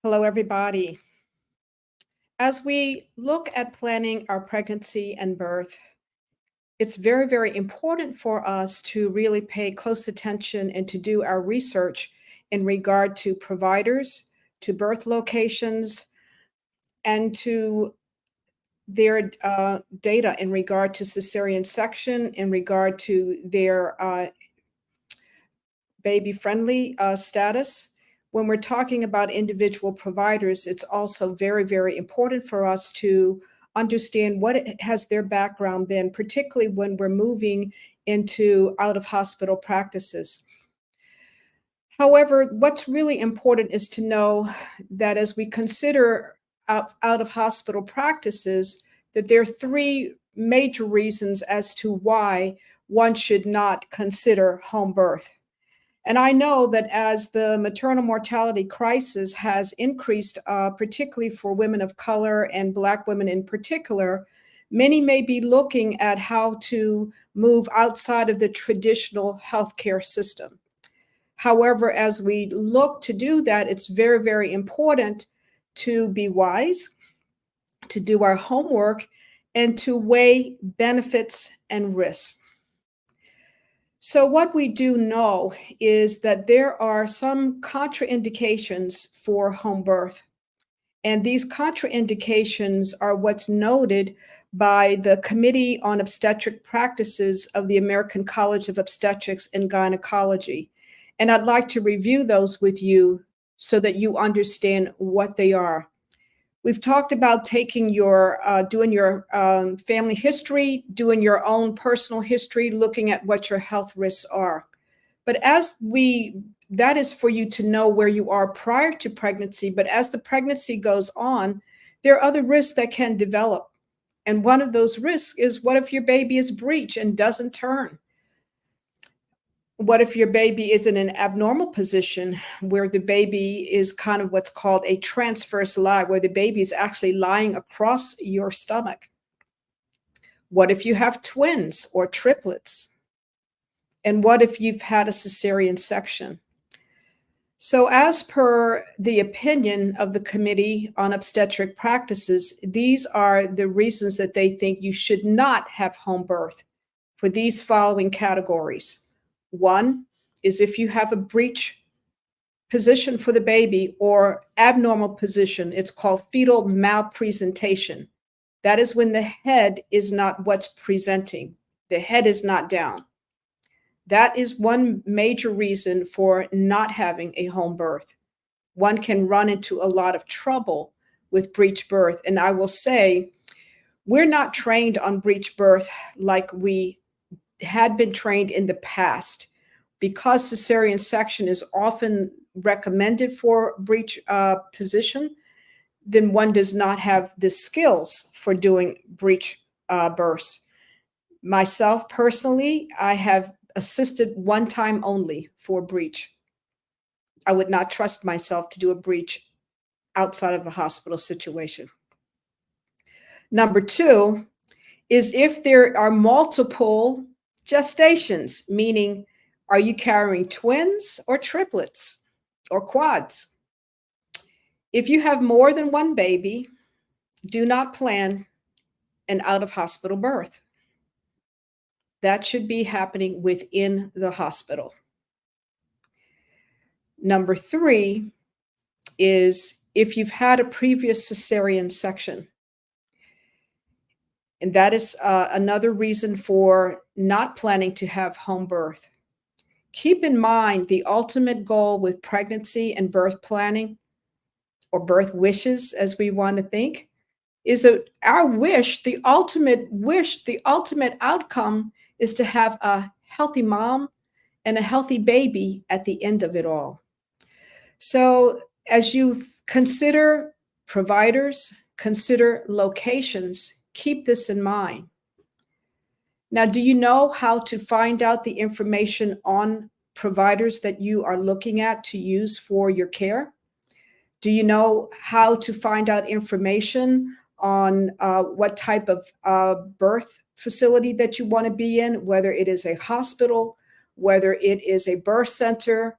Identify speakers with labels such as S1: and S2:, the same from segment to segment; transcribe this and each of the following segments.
S1: Hello, everybody. As we look at planning our pregnancy and birth, it's very, very important for us to really pay close attention and to do our research in regard to providers, to birth locations, and to their data in regard to cesarean section, in regard to their baby friendly status. When we're talking about individual providers, it's also very, very important for us to understand has their background been, particularly when we're moving into out of hospital practices. However, what's really important is to know that as we consider out of hospital practices, that there are three major reasons as to why one should not consider home birth. And I know that as the maternal mortality crisis has increased, particularly for women of color and Black women in particular, many may be looking at how to move outside of the traditional healthcare system. However, as we look to do that, it's very, very important to be wise, to do our homework, and to weigh benefits and risks. So, what we do know is that there are some contraindications for home birth. And these contraindications are what's noted by the Committee on Obstetric Practices of the American College of Obstetrics and Gynecology. And I'd like to review those with you so that you understand what they are. We've talked about doing your family history, doing your own personal history, looking at what your health risks are. But that is for you to know where you are prior to pregnancy. But as the pregnancy goes on, there are other risks that can develop. And one of those risks is, what if your baby is breech and doesn't turn? What if your baby is in an abnormal position where the baby is kind of what's called a transverse lie, where the baby is actually lying across your stomach? What if you have twins or triplets? And what if you've had a cesarean section? So, as per the opinion of the Committee on Obstetric Practices, these are the reasons that they think you should not have home birth for these following categories. One is if you have a breech position for the baby or abnormal position. It's called fetal malpresentation. That is when the head is not what's presenting. The head is not down. That is one major reason for not having a home birth. One can run into a lot of trouble with breech birth. And I will say, we're not trained on breech birth like we had been trained in the past. Because cesarean section is often recommended for breech position, then one does not have the skills for doing breech births. Myself personally, I have assisted one time only for breech. I would not trust myself to do a breech outside of a hospital situation. Number two is if there are multiple gestations, meaning, are you carrying twins or triplets or quads? If you have more than one baby, do not plan an out of hospital birth. That should be happening within the hospital. Number three is if you've had a previous cesarean section. And that is another reason for not planning to have home birth. Keep in mind the ultimate goal with pregnancy and birth planning, or birth wishes, as we want to think, is that our wish, the ultimate outcome is to have a healthy mom and a healthy baby at the end of it all. So as you consider providers, consider locations, keep this in mind. Now, do you know how to find out the information on providers that you are looking at to use for your care? Do you know how to find out information on what type of birth facility that you want to be in, whether it is a hospital, whether it is a birth center?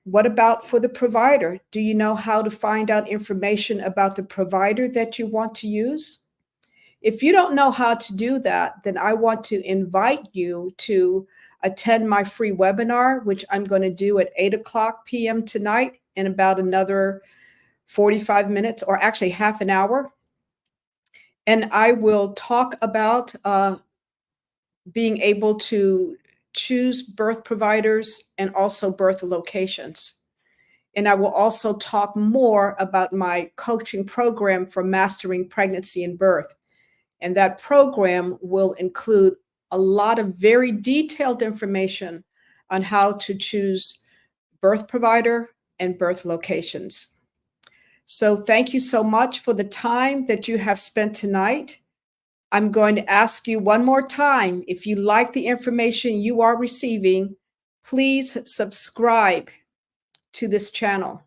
S1: What about for the provider? Do you know how to find out information about the provider that you want to use? If you don't know how to do that, then I want to invite you to attend my free webinar, which I'm going to do at 8 o'clock p.m. tonight in about another 45 minutes, or actually half an hour. And I will talk about being able to choose birth providers and also birth locations. And I will also talk more about my coaching program for mastering pregnancy and birth. And that program will include a lot of very detailed information on how to choose birth provider and birth locations. So thank you so much for the time that you have spent tonight. I'm going to ask you one more time, if you like the information you are receiving, please subscribe to this channel.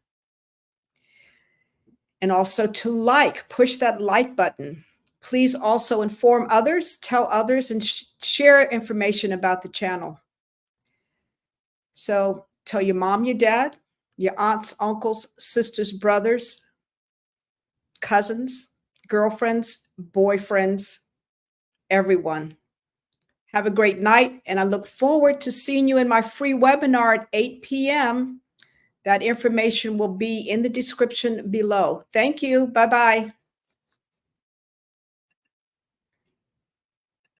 S1: And also to push that like button. Please also inform others, tell others, and share information about the channel. So tell your mom, your dad, your aunts, uncles, sisters, brothers, cousins, girlfriends, boyfriends, everyone. Have a great night, and I look forward to seeing you in my free webinar at 8 p.m. That information will be in the description below. Thank you. Bye-bye.